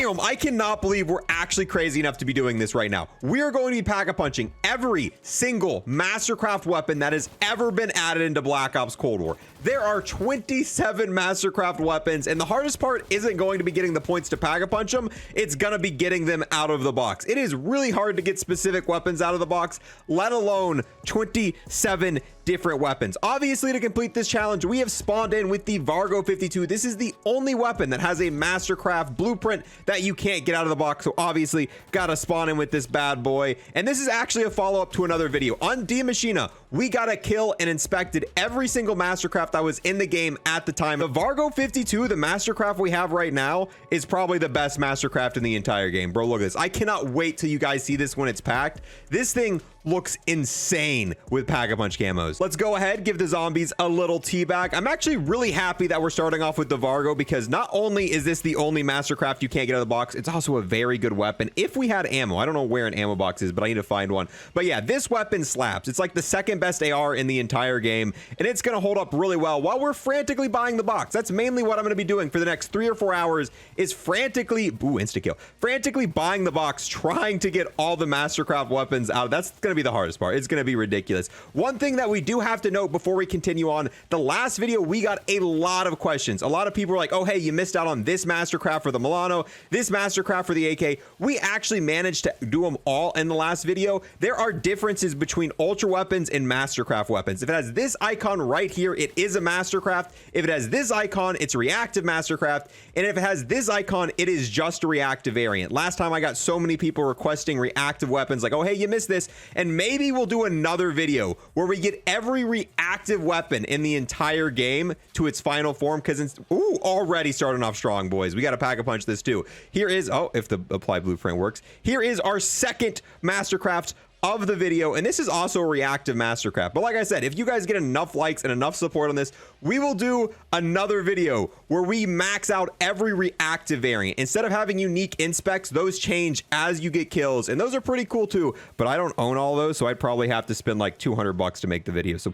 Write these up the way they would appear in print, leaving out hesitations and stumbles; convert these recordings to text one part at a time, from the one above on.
Damn, I cannot believe we're actually crazy enough to be doing this right now. We are going to be pack-a-punching every single Mastercraft weapon that has ever been added into Black Ops Cold War. There are 27 Mastercraft weapons, and the hardest part isn't going to be getting the points to pack-a-punch them. It's going to be getting them out of the box. It is really hard to get specific weapons out of the box, let alone 27 different weapons. Obviously, to complete this challenge, we have spawned in with the Vargo 52. This is the only weapon that has a Mastercraft blueprint that you can't get out of the box. So obviously, gotta spawn in with this bad boy. And this is actually a follow-up to another video. On D Machina, we gotta kill and inspected every single Mastercraft that was in the game at the time. The Vargo 52, the Mastercraft we have right now, is probably the best Mastercraft in the entire game. Bro, look at this. I cannot wait till you guys see this when it's packed. This thing looks insane with pack-a-punch camos. Let's go ahead, give the zombies a little teabag. I'm actually really happy that we're starting off with the Vargo, because not only is this the only Mastercraft you can't get out of the box, it's also a very good weapon. If we had ammo, I don't know where an ammo box is, but I need to find one. But yeah, this weapon slaps. It's like the second best AR in the entire game, and it's going to hold up really well while we're frantically buying the box. That's mainly what I'm going to be doing for the next 3 or 4 hours, is frantically, insta-kill, frantically buying the box, trying to get all the Mastercraft weapons out. That's going to be the hardest part. It's going to be ridiculous. One thing that we do have to note before we continue on, the last video we got a lot of questions. A lot of people were like, oh hey, you missed out on this Mastercraft for the Milano, this Mastercraft for the AK. We actually managed to do them all in the last video. There are differences between ultra weapons and Mastercraft weapons. If it has this icon right here, it is a Mastercraft. If it has this icon, it's a reactive Mastercraft. And if it has this icon, it is just a reactive variant. Last time I got so many people requesting reactive weapons, like, oh hey, you missed this. And maybe we'll do another video where we get every reactive weapon in the entire game to its final form, because it's already starting off strong, boys. We got to pack-a-punch this too. Here is, if the apply blueprint works, here is our second Mastercraft of the video, and this is also a reactive Mastercraft. But like I said, if you guys get enough likes and enough support on this, we will do another video where we max out every reactive variant. Instead of having unique inspects, those change as you get kills, and those are pretty cool too. But I don't own all those, so I'd probably have to spend like $200 to make the video, so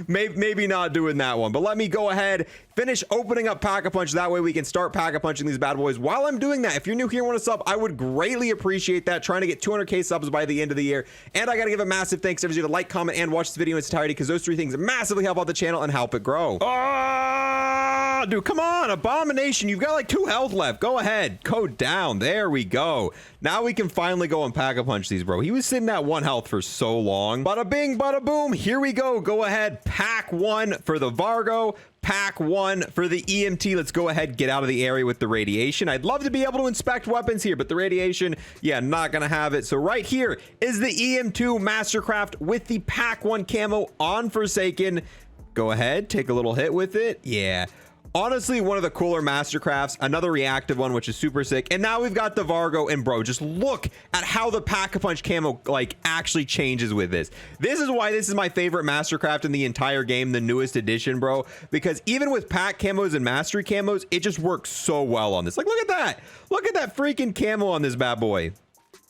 maybe not doing that one. But let me go ahead, finish opening up Pack-a-Punch. That way we can start Pack-a-Punching these bad boys. While I'm doing that, if you're new here and want to sub, I would greatly appreciate that. Trying to get 200k subs by the end of the year. And I gotta give a massive thanks to everybody to like, comment, and watch this video in its entirety, because those 3 things massively help out the channel and help it grow. Oh, dude, come on, Abomination. You've got like 2 health left. Go ahead, go down. There we go. Now we can finally go and Pack-a-Punch these, bro. He was sitting at 1 health for so long. Bada bing, bada boom. Here we go. Go ahead, pack 1 for the Vargo. Pack 1 for the EMT. Let's go ahead, get out of the area with the radiation. I'd love to be able to inspect weapons here, but the radiation, yeah, not gonna have it. So right here is the EM2 Mastercraft with the pack 1 camo on Forsaken. Go ahead, take a little hit with it. Yeah. Honestly, one of the cooler Mastercrafts, another reactive one, which is super sick. And now we've got the Vargo, and bro, just look at how the Pack-a-Punch camo like actually changes with this. This is why this is my favorite Mastercraft in the entire game, the newest edition, bro. Because even with pack camos and mastery camos, it just works so well on this. Like, look at that. Look at that freaking camo on this bad boy.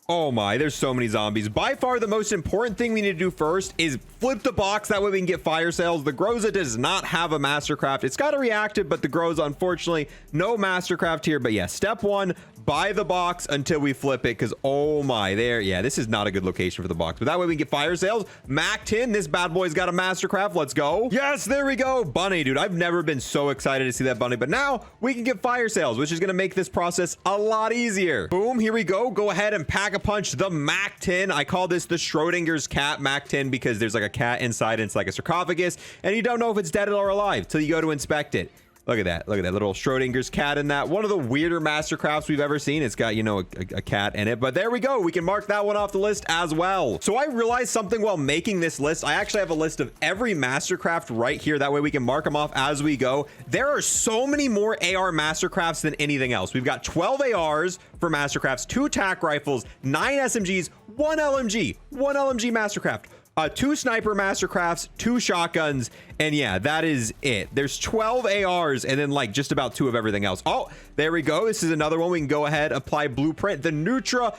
Oh my, there's so many zombies. By far the most important thing we need to do first is flip the box. That way we can get fire sales. The Groza does not have a Mastercraft. It's got a reactive, but the Groza, unfortunately, no Mastercraft here. But yeah, step 1, buy the box until we flip it, because oh my, yeah, this is not a good location for the box. But that way we can get fire sales. Mac 10, this bad boy's got a Mastercraft. Let's go. Yes, there we go. Bunny, dude. I've never been so excited to see that bunny. But now we can get fire sales, which is going to make this process a lot easier. Boom, here we go. Go ahead and Pack-a-Punch the Mac 10. I call this the Schrodinger's cat Mac 10 because there's like a cat inside and it's like a sarcophagus, and you don't know if it's dead or alive till you go to inspect it. Look at that. Look at that little Schrodinger's cat in that. One of the weirder Mastercrafts we've ever seen. It's got, you know, a cat in it. But there we go. We can mark that one off the list as well. So I realized something while making this list. I actually have a list of every Mastercraft right here. That way we can mark them off as we go. There are so many more AR Mastercrafts than anything else. We've got 12 ARs for Mastercrafts, 2 tac rifles, 9 SMGs, 1 LMG, 1 LMG Mastercraft, 2 sniper mastercrafts, 2 shotguns, and yeah, that is it. There's 12 ARs and then like just about 2 of everything else. Oh, there we go. This is another one. We can go ahead, apply blueprint. The Nutra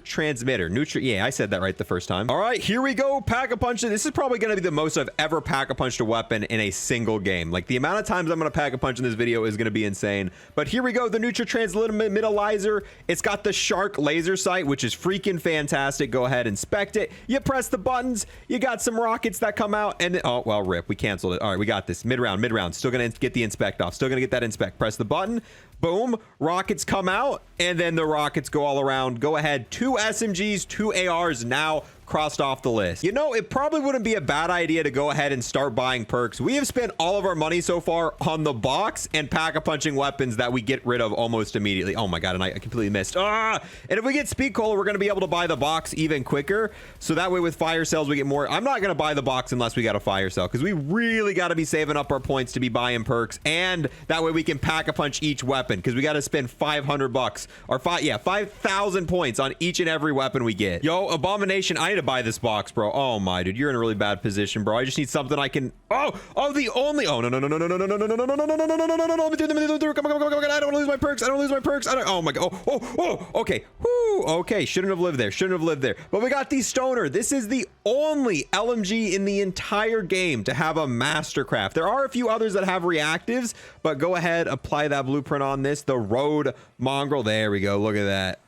transmitter. Yeah, I said that right the first time. All right, here we go. Pack-a-punch. This is probably going to be the most I've ever pack-a-punched a weapon in a single game. Like the amount of times I'm going to pack-a-punch in this video is going to be insane. But here we go. The Nutra transmitter. It's got the shark laser sight, which is freaking fantastic. Go ahead, inspect it. You press the buttons. You got some rockets that come out, and oh well, rip. We canceled it. All right, we got this. Mid-round. Still gonna get the inspect off. Still gonna get that inspect. Press the button. Boom. Rockets come out, and then the rockets go all around. Go ahead. 2 SMGs, 2 ARs now crossed off the list. You know, it probably wouldn't be a bad idea to go ahead and start buying perks. We have spent all of our money so far on the box and pack-a-punching weapons that we get rid of almost immediately. Oh my god, and I completely missed. And if we get speed cola, we're going to be able to buy the box even quicker. So that way with fire cells, we get more. I'm not going to buy the box unless we got a fire cell, because we really got to be saving up our points to be buying perks. And that way we can pack-a-punch each weapon, because we got to spend 500 bucks or 5,000 points on each and every weapon we get. Yo, Abomination, I need to buy this box, bro. Oh my, dude, you're in a really bad position, bro. I just need something I can. Oh no, let me do. Come on. I don't want to lose my perks. Oh my god. Okay. Okay, shouldn't have lived there. But we got the stoner. This is the only LMG in the entire game to have a mastercraft. There are a few others that have reactives, but go ahead, apply that blueprint on this. The road mongrel. There we go. Look at that.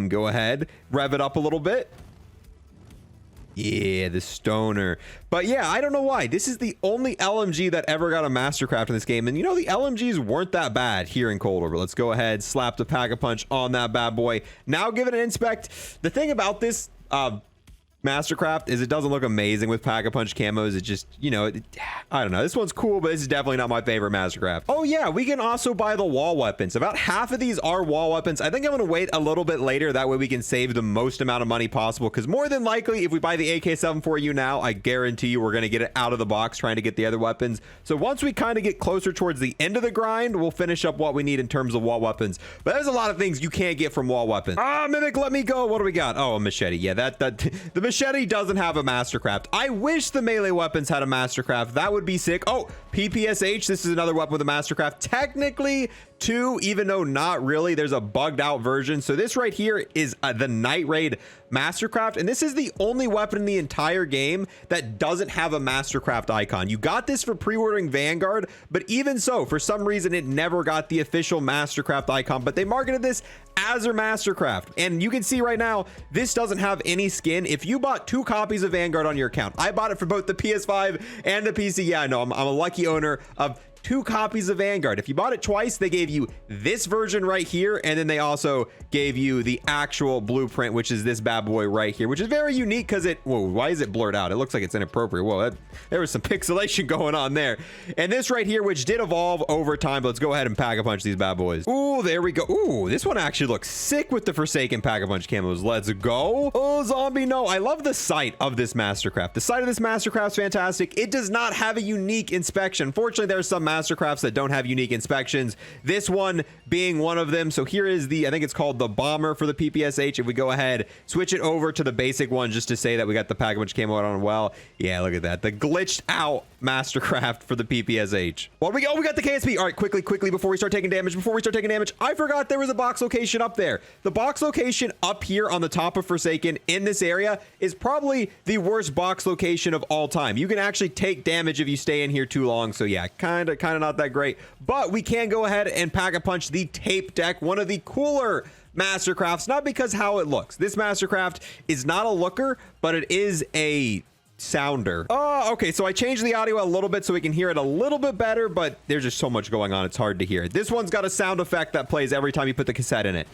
Go ahead, rev it up a little bit. Yeah, the stoner. But yeah, I don't know why. This is the only LMG that ever got a mastercraft in this game. And you know, the LMGs weren't that bad here in Cold War. Let's go ahead, slap the pack-a-punch on that bad boy. Now give it an inspect. The thing about this mastercraft is it doesn't look amazing with pack-a-punch camos. It just, you know, I don't know. This one's cool, but this is definitely not my favorite mastercraft. Oh yeah, we can also buy the wall weapons. About half of these are wall weapons. I think I'm gonna wait a little bit later. That way we can save the most amount of money possible, because more than likely if we buy the AK-74U now, I guarantee you we're gonna get it out of the box trying to get the other weapons. So once we kind of get closer towards the end of the grind, we'll finish up what we need in terms of wall weapons. But there's a lot of things you can't get from wall weapons. Mimic, let me go. What do we got? Oh, a machete. Yeah, the machete doesn't have a mastercraft. I wish the melee weapons had a mastercraft. That would be sick. Oh, PPSH. This is another weapon with a mastercraft. Technically 2, even though not really. There's a bugged out version. So this right here is the Night Raid mastercraft, and this is the only weapon in the entire game that doesn't have a mastercraft icon. You got this for pre-ordering Vanguard, but even so, for some reason it never got the official mastercraft icon, but they marketed this as their mastercraft. And you can see right now this doesn't have any skin. If you bought 2 copies of Vanguard on your account, I bought it for both the PS5 and the PC. Yeah, I know, I'm a lucky owner of 2 copies of Vanguard. If you bought it twice, they gave you this version right here, and then they also gave you the actual blueprint, which is this bad boy right here, which is very unique because it, whoa, why is it blurred out? It looks like it's inappropriate. Whoa, there was some pixelation going on there. And this right here, which did evolve over time, but let's go ahead and pack-a-punch these bad boys. Ooh, there we go. Ooh, this one actually looks sick with the Forsaken pack-a-punch camos. Let's go. Oh, zombie, no. I love the sight of this mastercraft. The sight of this mastercraft is fantastic. It does not have a unique inspection. Fortunately, there's some mastercrafts that don't have unique inspections, this one being one of them. So here is the, I think it's called the bomber for the PPSH. If we go ahead, switch it over to the basic one just to say that we got the pack-a-punch camo out on well. Yeah, look at that, the glitched out mastercraft for the PPSH. Well, we got the KSP. All right, quickly before we start taking damage, I forgot there was a box location up there. The box location up here on the top of Forsaken in this area is probably the worst box location of all time. You can actually take damage if you stay in here too long. So yeah, kind of not that great, but we can go ahead and pack-a-punch the tape deck, one of the cooler mastercrafts, not because how it looks. This mastercraft is not a looker, but it is a sounder. Oh, okay, so I changed the audio a little bit so we can hear it a little bit better, but there's just so much going on, it's hard to hear. This one's got a sound effect that plays every time you put the cassette in it.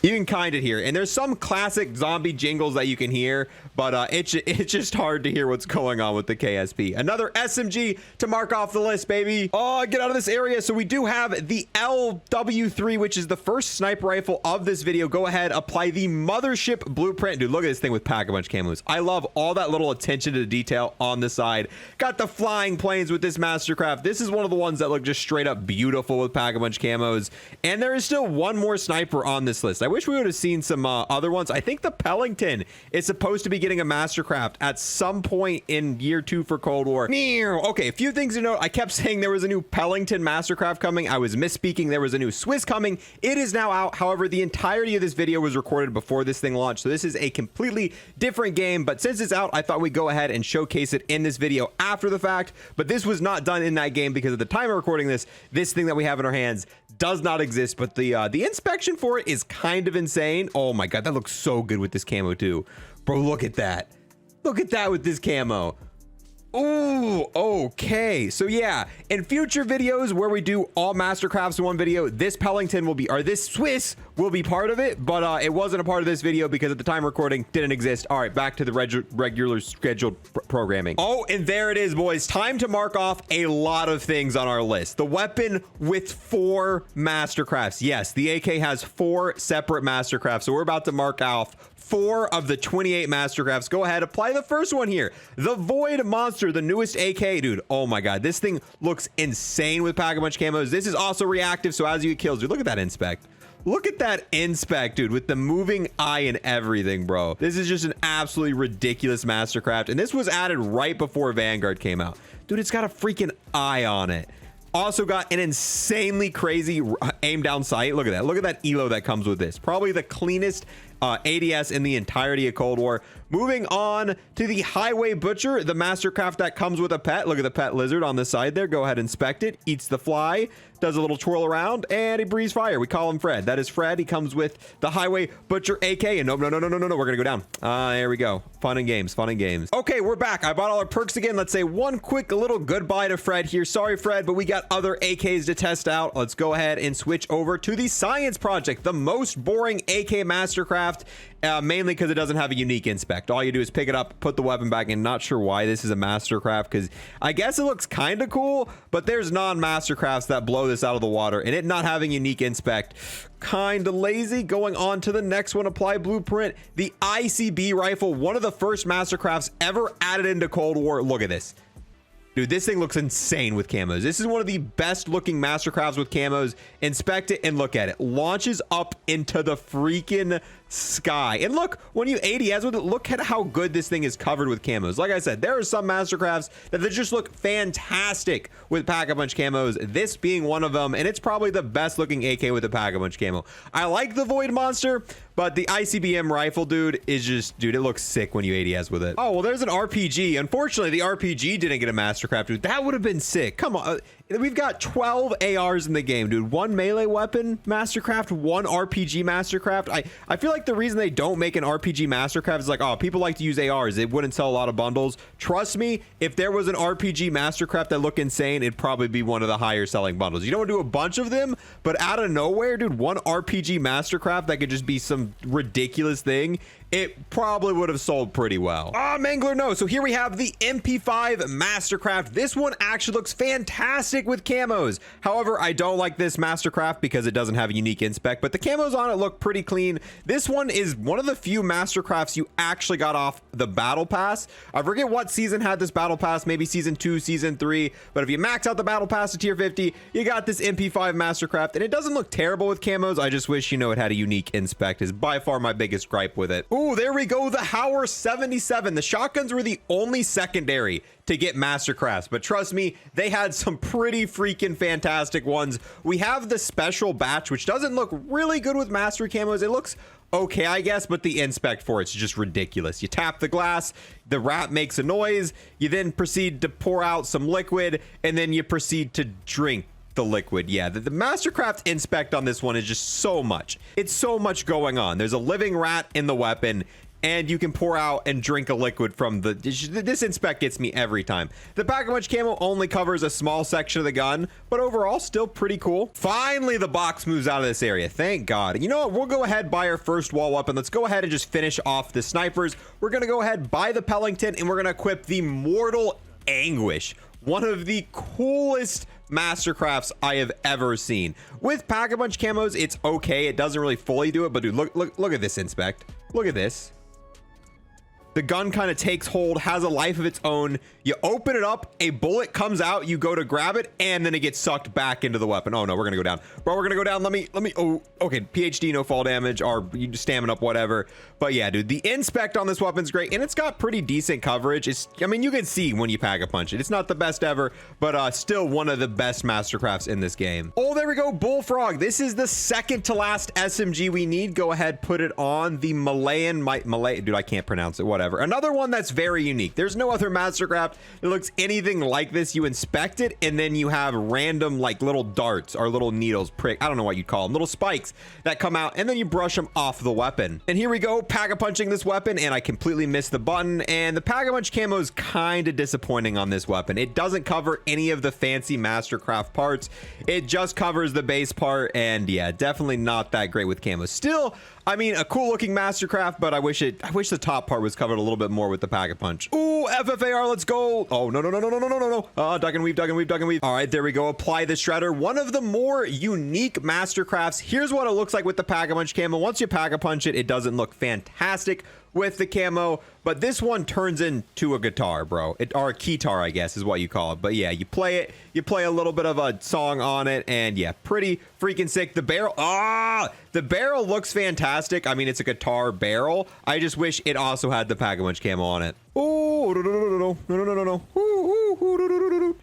You can kind of hear it, and there's some classic zombie jingles that you can hear, but it's just hard to hear what's going on with the KSP. Another SMG to mark off the list, baby. Oh, get out of this area. So we do have the LW3, which is the first sniper rifle of this video. Go ahead, apply the mothership blueprint. Dude, look at this thing with pack-a-punch camos. I love all that little attention to detail on the side. Got the flying planes with this mastercraft. This is one of the ones that look just straight up beautiful with pack-a-punch camos, and there is still one more sniper on this list. I wish we would have seen some other ones. I think the Pellington is supposed to be getting a Mastercraft at some point in year 2 for Cold War. Okay, a few things to note. I kept saying there was a new Pellington Mastercraft coming. I was misspeaking. There was a new Swiss coming. It is now out. However, the entirety of this video was recorded before this thing launched, so this is a completely different game. But since it's out, I thought we'd go ahead and showcase it in this video after the fact. But this was not done in that game because at the time of recording this thing that we have in our hands does not exist. But the inspection for it is kind of insane. Oh my god, that looks so good with this camo too, bro. Look at that. Look at that with this camo. Ooh, okay. So yeah, in future videos where we do all Mastercrafts in one video, this Pellington will be, or this Swiss will be part of it, but it wasn't a part of this video because at the time recording didn't exist. All right, back to the regular scheduled programming. Oh, and there it is, boys. Time to mark off a lot of things on our list. The weapon with 4 Mastercrafts. Yes, the AK has 4 separate Mastercrafts, so we're about to mark off 4 of the 28 Mastercrafts. Go ahead, apply the first one here. The Void Monster, the newest AK, dude. Oh my god, this thing looks insane with Pack-a-Punch camos. This is also reactive, so as you get kills, dude, look at that inspect. Look at that inspect, dude, with the moving eye and everything, bro. This is just an absolutely ridiculous Mastercraft, and this was added right before Vanguard came out. Dude, it's got a freaking eye on it. Also got an insanely crazy aim down sight. Look at that. Look at that elo that comes with this. Probably the cleanest ADS in the entirety of Cold War. Moving on to the Highway Butcher, the Mastercraft that comes with a pet. Look at the pet lizard on the side there. Go ahead, inspect it. Eats the fly, does a little twirl around, and he breathes fire. We call him Fred. That is Fred. He comes with the Highway Butcher AK. And no. We're gonna go down. There we go. Fun and games. Fun and games. Okay, we're back. I bought all our perks again. Let's say one quick little goodbye to Fred here. Sorry, Fred, but we got other AKs to test out. Let's go ahead and switch over to the Science Project, the most boring AK Mastercraft. Mainly because it doesn't have a unique inspect. All you do is pick it up, put the weapon back in. Not sure why this is a Mastercraft, because I guess it looks kind of cool, but there's non-Mastercrafts that blow this out of the water, and it not having unique inspect, kind of lazy. Going on to the next one, apply blueprint. The ICB rifle, one of the first Mastercrafts ever added into Cold War. Look at this. Dude, this thing looks insane with camos. This is one of the best looking Mastercrafts with camos. Inspect it and look at it. Launches up into the freaking sky. And look, when you ADS with it, look at how good this thing is covered with camos. Like I said, there are some Mastercrafts that they just look fantastic with Pack-a-Punch camos. This being one of them, and it's probably the best looking AK with a Pack-a-Punch camo. I like the Void Monster, but the ICBM rifle, dude, is just, dude, it looks sick when you ADS with it. Oh, well, there's an RPG. Unfortunately, the RPG didn't get a Mastercraft, dude. That would have been sick. Come on. We've got 12 ARs in the game, dude. 1 melee weapon Mastercraft, 1 RPG Mastercraft. I feel like the reason they don't make an RPG Mastercraft is like, oh, people like to use ARs. It wouldn't sell a lot of bundles. Trust me, if there was an RPG Mastercraft that looked insane, it'd probably be one of the higher selling bundles. You don't do a bunch of them, but out of nowhere, dude, 1 RPG Mastercraft that could just be some ridiculous thing, it probably would have sold pretty well. Mangler, no. So here we have the MP5 Mastercraft. This one actually looks fantastic with camos. However, I don't like this Mastercraft because it doesn't have a unique inspect, but the camos on it look pretty clean. This one is one of the few Mastercrafts you actually got off the Battle Pass. I forget what season had this Battle Pass, maybe season 2, season 3, but if you max out the Battle Pass to tier 50, you got this MP5 Mastercraft, and it doesn't look terrible with camos. I just wish, you know, it had a unique inspect is by far my biggest gripe with it. Ooh, there we go. The Hauer 77. The shotguns were the only secondary to get Mastercrafts, but trust me, they had some pretty freaking fantastic ones. We have the special batch, which doesn't look really good with mastery camos. It looks okay, I guess, but the inspect for it's just ridiculous. You tap the glass, the wrap makes a noise, you then proceed to pour out some liquid, and then you proceed to drink the liquid. Yeah, the Mastercraft inspect on this one is just so much. It's so much going on. There's a living rat in the weapon, and you can pour out and drink a liquid from the... This inspect gets me every time. The Pack-a-Punch camo only covers a small section of the gun, but overall, still pretty cool. Finally, the box moves out of this area. Thank God. You know what? We'll go ahead, buy our first wall weapon. Let's go ahead and just finish off the snipers. We're going to go ahead, buy the Pellington, and we're going to equip the Mortal Anguish. One of the coolest Mastercrafts I have ever seen. With Pack-a-Punch camos, it's okay. It doesn't really fully do it, but dude, look at this inspect. Look at this. The gun kind of takes hold, has a life of its own. You open it up, a bullet comes out, you go to grab it, and then it gets sucked back into the weapon. Oh no, we're gonna go down. Bro, we're gonna go down. Let me, oh, okay. PhD, no fall damage, or you just stamina up, whatever. But yeah, dude, the inspect on this weapon's great, and it's got pretty decent coverage. I mean, you can see when you pack a punch it. It's not the best ever, but still one of the best mastercrafts in this game. Oh, there we go, Bullfrog. This is the second to last SMG we need. Go ahead, put it on the Malayan, dude, I can't pronounce it, whatever. Another one that's very unique. There's no other mastercraft that looks anything like this. You inspect it, and then you have random like little darts or little needles, I don't know what you'd call them, little spikes that come out, and then you brush them off the weapon. And here we go, pack-a-punching this weapon, and I completely missed the button, and the pack-a-punch camo is kind of disappointing on this weapon. It doesn't cover any of the fancy mastercraft parts. It just covers the base part, and yeah, definitely not that great with camo. Still, I mean, a cool looking mastercraft, but I wish the top part was covered a little bit more with the pack-a-punch. Ooh, FFAR, let's go. Oh, no. Duck and weave. All right, there we go. Apply the shredder. One of the more unique mastercrafts. Here's what it looks like with the pack-a-punch camo. Once you pack-a-punch it, it doesn't look fantastic with the camo, but this one turns into a guitar, bro. Or a keytar, I guess is what you call it. But yeah, you play it, you play a little bit of a song on it, and yeah, pretty freaking sick. The barrel looks fantastic. I mean, it's a guitar barrel. I just wish it also had the pack-a-punch camo on it. Oh, no.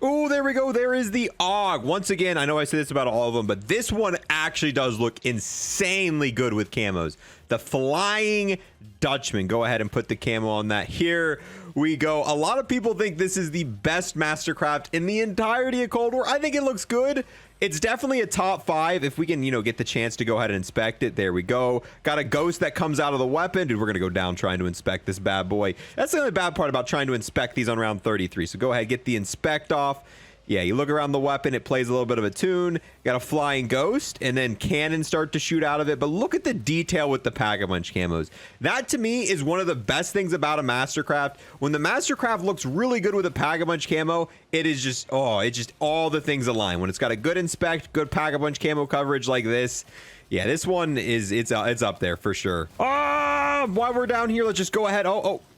Oh, there we go. There is the AUG. Once again, I know I say this about all of them, but this one actually does look insanely good with camos. The Flying Dutchman. Go ahead and put the camo on that. Here we go. A lot of people think this is the best mastercraft in the entirety of Cold War. I think it looks good. It's definitely a top 5 if we can, you know, get the chance to go ahead and inspect it. There we go. Got a ghost that comes out of the weapon. Dude, we're going to go down trying to inspect this bad boy. That's the only bad part about trying to inspect these on round 33. So go ahead, get the inspect off. Yeah, you look around the weapon, it plays a little bit of a tune. Got a flying ghost, and then cannons start to shoot out of it. But look at the detail with the pack-a-punch camos. That, to me, is one of the best things about a mastercraft. When the mastercraft looks really good with a pack-a-punch camo, it is just, it's just all the things align. When it's got a good inspect, good pack-a-punch camo coverage like this, yeah, this one is, it's up there for sure. While we're down here, let's just go ahead.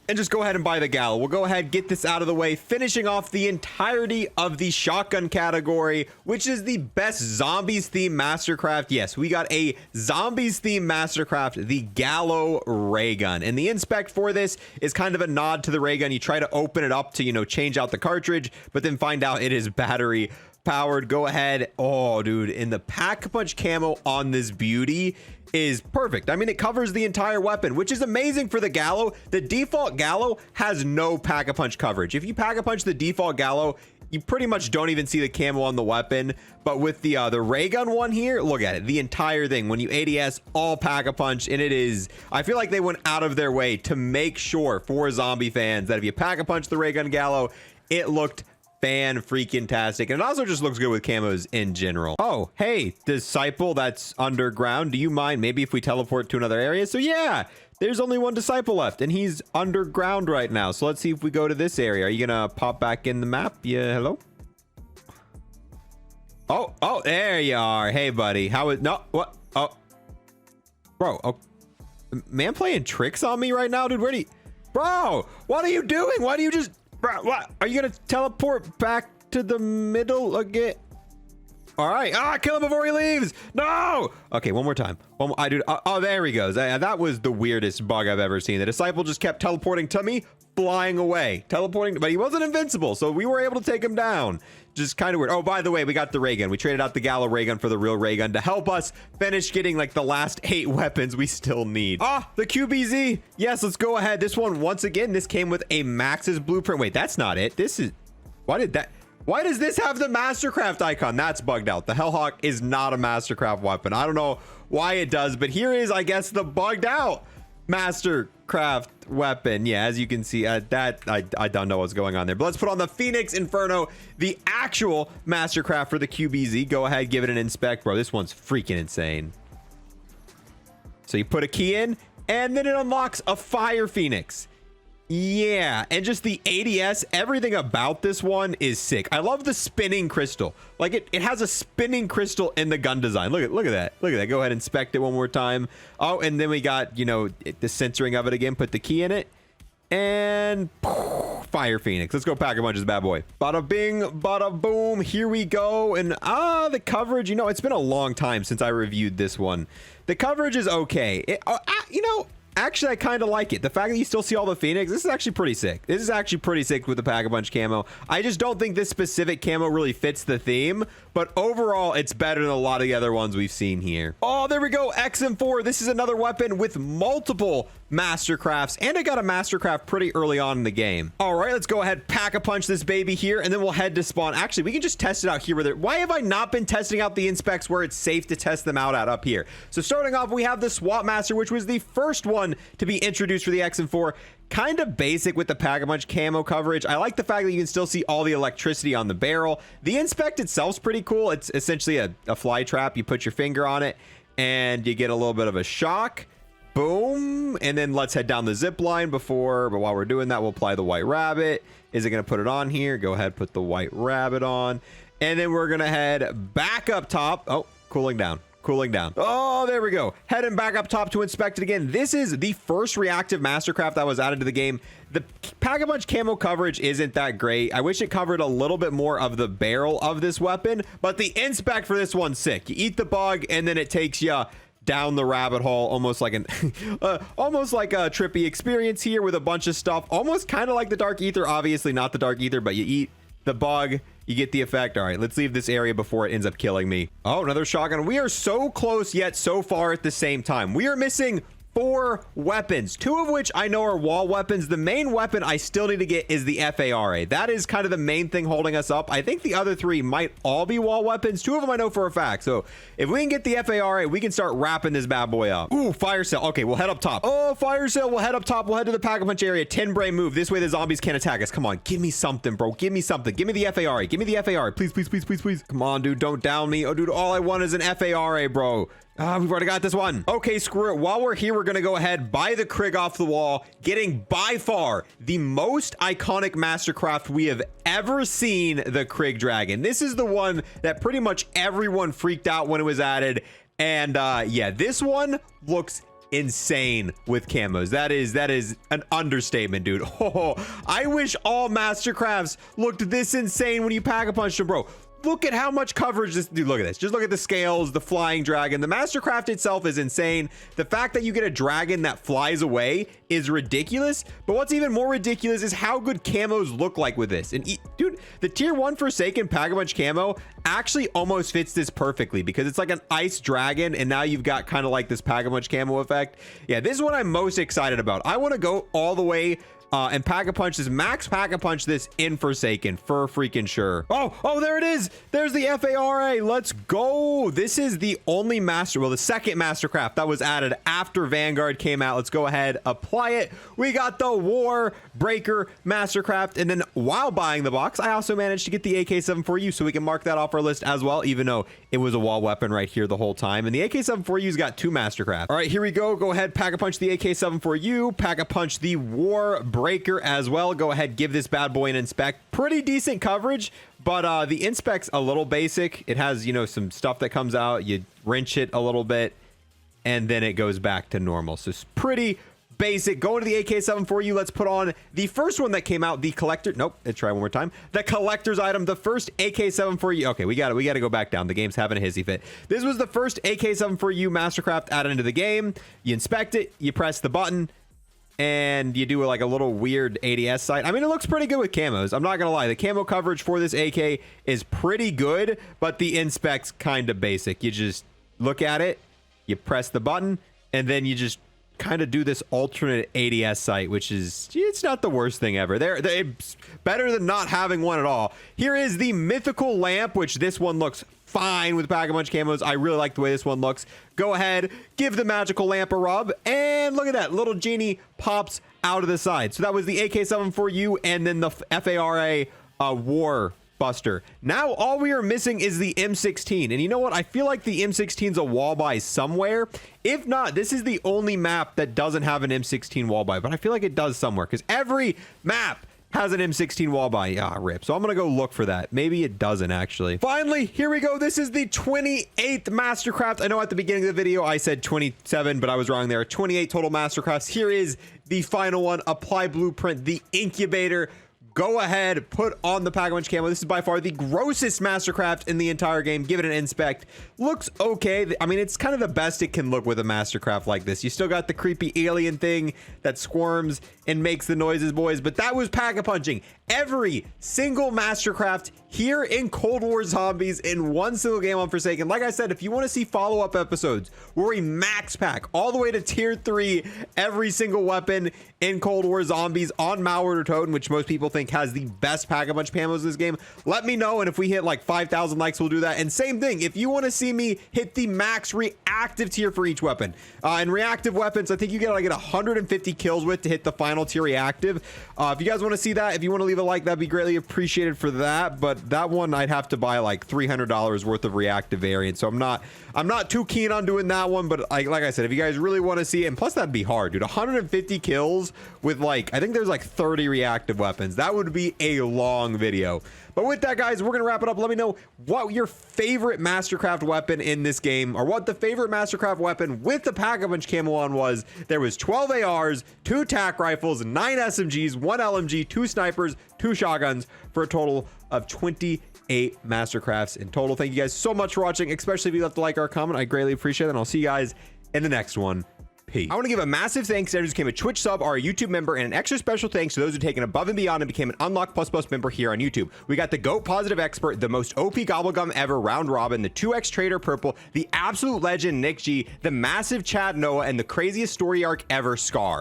And just go ahead and buy the Gallo. We'll go ahead, get this out of the way, finishing off the entirety of the shotgun category, which is the best zombies themed mastercraft. Yes, we got a zombies themed mastercraft, the Gallo ray gun. And the inspect for this is kind of a nod to the ray gun. You try to open it up to, you know, change out the cartridge, but then find out it is battery powered. Go ahead. Oh, dude, and the pack-a-punch camo on this beauty is perfect. I mean, it covers the entire weapon, which is amazing for the Gallo. The default Gallo has no pack-a-punch coverage. If you pack-a-punch the default Gallo, you pretty much don't even see the camo on the weapon. But with the ray gun one here, look at it, the entire thing. When you ADS, all pack-a-punch, and it is, I feel like they went out of their way to make sure for zombie fans that if you pack-a-punch the ray gun Gallo, it looked fan-freaking-tastic. And it also just looks good with camos in general. Oh, hey, Disciple that's underground. Do you mind maybe if we teleport to another area? So yeah, there's only one Disciple left, and he's underground right now. So let's see if we go to this area. Are you gonna pop back in the map? Yeah, hello? Oh, there you are. Hey, buddy. How is... No, what? Oh. Bro, man playing tricks on me right now, dude? Where do you... Bro, what are you doing? Why do you just... Bro, what? Are you gonna teleport back to the middle again? All right. Kill him before he leaves. No. Okay, one more time. Dude. Oh, there he goes. That was the weirdest bug I've ever seen. The Disciple just kept teleporting to me, flying away, teleporting, but he wasn't invincible, so we were able to take him down. Just kind of weird. Oh, by the way, we got the ray gun. We traded out the Gallo ray gun for the real ray gun to help us finish getting like the last 8 weapons we still need. The QBZ. Yes, let's go ahead. This one, once again, this came with a Max's blueprint. Wait, that's not it. This is... Why does this have the Mastercraft icon? That's bugged out. The Hellhawk is not a Mastercraft weapon. I don't know why it does, but here is, I guess, the bugged out Mastercraft weapon. Yeah, as you can see, I don't know what's going on there. But let's put on the Phoenix Inferno, the actual Mastercraft for the QBZ. Go ahead, give it an inspect. Bro, this one's freaking insane. So you put a key in, and then it unlocks a Fire Phoenix. Yeah, and just the ADS, everything about this one is sick. I love the spinning crystal. Like it has a spinning crystal in the gun design. Look at that. Look at that. Go ahead and inspect it one more time. Oh, and then we got, you know, the censoring of it again. Put the key in it. And Fire Phoenix. Let's go pack a bunch of this bad boy. Bada bing, bada boom. Here we go. And the coverage, you know, it's been a long time since I reviewed this one. The coverage is okay. You know, actually, I kind of like it. The fact that you still see all the Phoenix, this is actually pretty sick. This is actually pretty sick with the Pack-a-Punch camo. I just don't think this specific camo really fits the theme, but overall, it's better than a lot of the other ones we've seen here. Oh, there we go. XM4. This is another weapon with multiple Mastercrafts, and I got a Mastercraft pretty early on in the game. All right, let's go ahead, Pack-a-Punch this baby here, and then we'll head to spawn. Actually, we can just test it out here. Why have I not been testing out the inspects where it's safe to test them out at up here? So starting off, we have the Swap Master, which was the first one to be introduced for the XM4. Kind of basic with the Pack-a-Punch camo coverage. I like the fact that you can still see all the electricity on the barrel. The inspect itself's pretty cool. It's essentially a fly trap. You put your finger on it and you get a little bit of a shock. Boom. And then let's head down the zip line but while we're doing that, we'll apply the white rabbit. Is it going to put it on here? Go ahead, put the white rabbit on. And then we're going to head back up top. Oh, cooling down. Oh, there we go. Heading back up top to inspect it again. This is the first reactive Mastercraft that was added to the game. The Pack-a-Punch camo coverage isn't that great. I wish it covered a little bit more of the barrel of this weapon, but the inspect for this one's sick. You eat the bug and then it takes you down the rabbit hole, almost like an almost like a trippy experience here with a bunch of stuff, almost kind of like the Dark Aether. Obviously not the Dark Aether, but you eat the bug, you get the effect. All right, let's leave this area before it ends up killing me. Oh, another shotgun. We are so close yet so far at the same time. We are missing 4 weapons, 2 of which I know are wall weapons. The main weapon I still need to get is the FARA. That is kind of the main thing holding us up. I think the other 3 might all be wall weapons. 2 of them I know for a fact. So if we can get the FARA, we can start wrapping this bad boy up. Ooh, fire sale. Okay, we'll head up top. Oh, fire sale. We'll head up top. We'll head to the Pack-a-Punch area. 10 brain move. This way the zombies can't attack us. Come on, give me something, bro. Give me something. Give me the FARA. Give me the FARA. Please, please, please, please, please. Come on, dude. Don't down me. Oh, dude, all I want is an FARA, bro. We've already got this one. Okay, screw it. While we're here, we're going to go ahead, buy the Krig off the wall, getting by far the most iconic Mastercraft we have ever seen, the Krig Dragon. This is the one that pretty much everyone freaked out when it was added. And yeah, this one looks insane with camos. That is an understatement, dude. Oh, I wish all Mastercrafts looked this insane when you Pack-a-Punch them, bro. Look at how much coverage this dude. Look at this. Just look at the scales, the flying dragon. The Mastercraft itself is insane. The fact that you get a dragon that flies away is ridiculous. But what's even more ridiculous is how good camos look like with this. And dude, the tier 1 Forsaken Pack-a-Punch camo actually almost fits this perfectly because it's like an ice dragon. And now you've got kind of like this Pack-a-Punch camo effect. Yeah, this is what I'm most excited about. I want to go all the way and Pack-a-Punch this, max Pack-a-Punch this in Forsaken for freaking sure. Oh, there it is. There's the FARA. Let's go. This is the only the second Mastercraft that was added after Vanguard came out. Let's go ahead, apply it. We got the War Breaker Mastercraft. And then while buying the box, I also managed to get the AK-74U, so we can mark that off our list as well, even though it was a wall weapon right here the whole time. And the AK-74U's got 2 Mastercraft. All right, here we go. Go ahead, Pack-a-Punch the AK-74U, Pack-a-Punch the War Breaker as well. Go ahead, give this bad boy an inspect. Pretty decent coverage, but the inspect's a little basic. It has, you know, some stuff that comes out. You wrench it a little bit, and then it goes back to normal. So it's pretty basic. Going to the AK-74U, let's put on the first one that came out, the collector. Nope, let's try one more time. The collector's item, the first AK-74U. Okay, we got to go back down. The game's having a hissy fit. This was the first AK-74U Mastercraft added into the game. You inspect it, you press the button, and you do like a little weird ADS sight. I mean, it looks pretty good with camos. I'm not gonna lie. The camo coverage for this AK is pretty good, but the inspect's kind of basic. You just look at it, you press the button, and then you just kind of do this alternate ADS sight, which is, it's not the worst thing ever. It's better than not having one at all. Here is the mythical lamp, which this one looks fine with Pack-a-Punch camos. I really like the way this one looks. Go ahead, give the magical lamp a rub, and look at that. Little genie pops out of the side. So that was the AK-74U and then the FARA War Buster. Now all we are missing is the M16. And you know what? I feel like the M16's a wall buy somewhere. If not, this is the only map that doesn't have an M16 wall buy, but I feel like it does somewhere because every map has an M16 wall buy. Rip. So I'm going to go look for that. Maybe it doesn't actually. Finally, here we go. This is the 28th Mastercraft. I know at the beginning of the video I said 27, but I was wrong there. 28 total Mastercrafts. Here is the final one, apply blueprint, the incubator. Go ahead, put on the Pack-a-Punch camo. This is by far the grossest Mastercraft in the entire game. Give it an inspect. Looks okay. I mean, it's kind of the best it can look with a Mastercraft like this. You still got the creepy alien thing that squirms and makes the noises, boys. But that was Pack-a-Punching every single Mastercraft here in Cold War Zombies in one single game on Forsaken. Like I said, if you want to see follow-up episodes where we max pack all the way to tier 3 every single weapon in Cold War Zombies on Malware or Totem, which most people think has the best Pack-a-Punch camos in this game, let me know, and if we hit like 5,000 likes, we'll do that. And same thing, if you want to see me hit the max reactive tier for each weapon, and reactive weapons, I think you get like 150 kills with to hit the final tier reactive. If you guys want to see that, if you want to leave a like, that'd be greatly appreciated for that. But that one, I'd have to buy like $300 worth of reactive variants, so I'm not too keen on doing that one. But like I said, if you guys really want to see it, and plus that'd be hard, dude, 150 kills with like, I think there's like 30 reactive weapons. That would be a long video. But with that, guys, we're gonna wrap it up. Let me know what your favorite Mastercraft weapon in this game, or what the favorite Mastercraft weapon with the Pack-a-Punch camo on was. There was 12 ARs, 2 tac rifles, 9 SMGs, 1 LMG, 2 snipers, 2 shotguns, for a total of 28 Mastercrafts in total. Thank you guys so much for watching, especially if you left a like or a comment. I greatly appreciate it, and I'll see you guys in the next one. Peace. I want to give a massive thanks to everyone who became a Twitch sub or a YouTube member, and an extra special thanks to those who taken above and beyond and became an Unlocked Plus member here on YouTube. We got the GOAT Positive Expert, the most OP Gobblegum ever, Round Robin, the 2X Trader Purple, the absolute legend Nick G, the massive Chad Noah, and the craziest story arc ever, Scar.